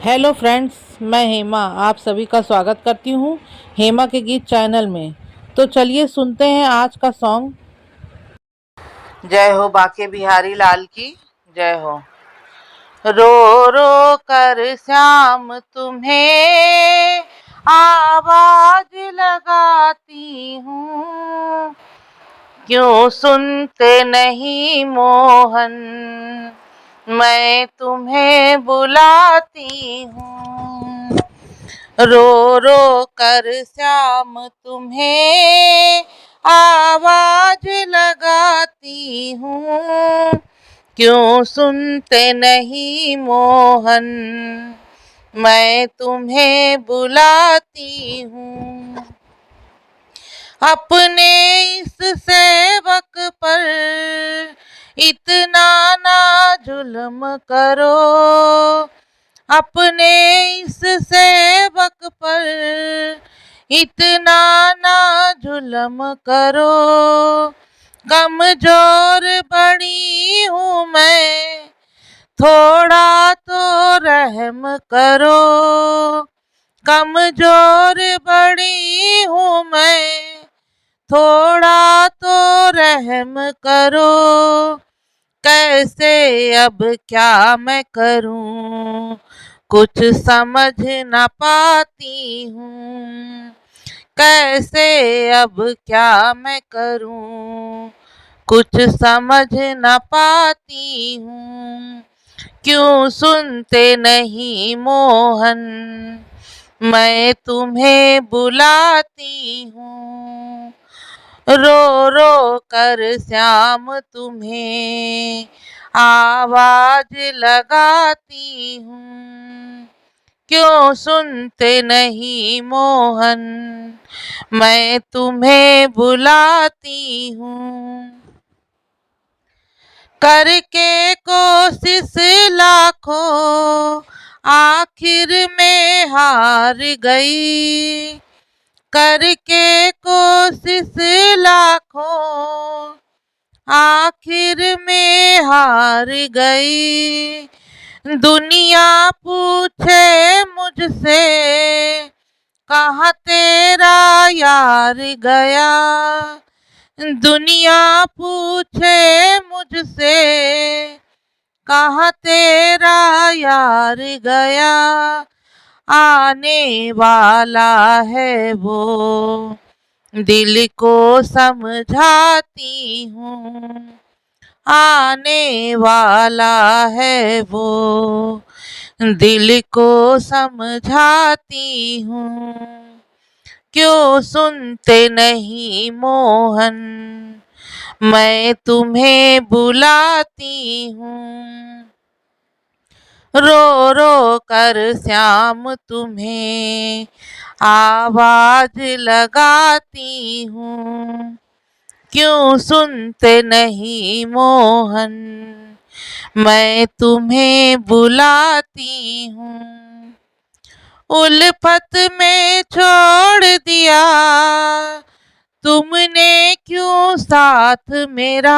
Hello friends, मैं हेमा आप सभी का स्वागत करती हूँ हेमा के गीत चैनल में। तो चलिए सुनते हैं आज का सॉन्ग। जय हो बाके बिहारी लाल की जय हो। रो रो कर श्याम तुम्हें आवाज लगाती हूँ, क्यों सुनते नहीं मोहन, मैं तुम्हें बुलाती हूँ। रो रो कर श्याम तुम्हें आवाज लगाती हूँ, क्यों सुनते नहीं मोहन, मैं तुम्हें बुलाती हूँ। अपने इस सेवक पर इतना ना जुल्म करो, अपने इस सेवक पर इतना ना जुल्म करो। कमजोर बड़ी हूँ मैं, थोड़ा तो रहम करो। कमजोर बड़ी हूँ मैं, थोड़ा तो रहम करो। कैसे अब क्या मैं करूं, कुछ समझ न पाती हूँ। कैसे अब क्या मैं करूं, कुछ समझ न पाती हूँ। क्यों सुनते नहीं मोहन, मैं तुम्हें बुलाती हूँ। रो रो कर श्याम तुम्हें आवाज लगाती हूँ, क्यों सुनते नहीं मोहन, मैं तुम्हें बुलाती हूँ। करके कोशिश लाखों आखिर में हार गई। करके कोशिश लाखों आखिर में हार गई। दुनिया पूछे मुझसे कहाँ तेरा यार गया। दुनिया पूछे मुझसे कहाँ तेरा यार गया। आने वाला है वो, दिल को समझाती हूँ। आने वाला है वो, दिल को समझाती हूँ। क्यों सुनते नहीं मोहन, मैं तुम्हें बुलाती हूँ। रो रो कर श्याम तुम्हें आवाज लगाती हूँ, क्यों सुनते नहीं मोहन, मैं तुम्हें बुलाती हूँ। उल्फत में छोड़ दिया तुमने क्यों साथ मेरा।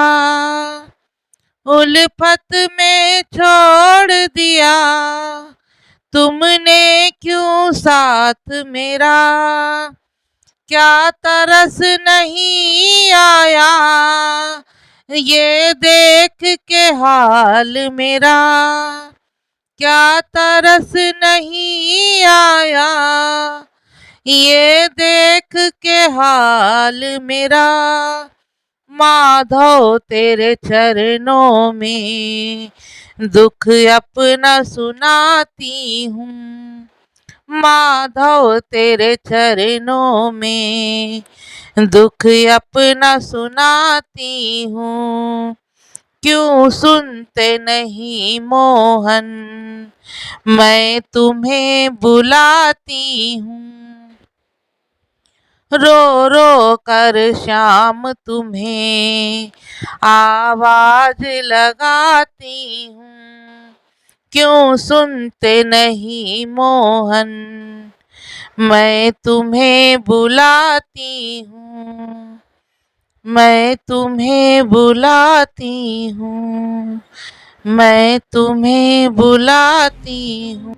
उल्फत में छोड़ दिया तुमने क्यों साथ मेरा। क्या तरस नहीं आया ये देख के हाल मेरा। क्या तरस नहीं आया ये देख के हाल मेरा। माधव तेरे चरणों में दुख अपना सुनाती हूँ। माधव तेरे चरणों में दुख अपना सुनाती हूँ। क्यों सुनते नहीं मोहन, मैं तुम्हें बुलाती हूँ। रो रो कर श्याम तुम्हें आवाज लगाती हूँ, क्यों सुनते नहीं मोहन, मैं तुम्हें बुलाती हूँ। मैं तुम्हें बुलाती हूँ, मैं तुम्हें बुलाती हूँ।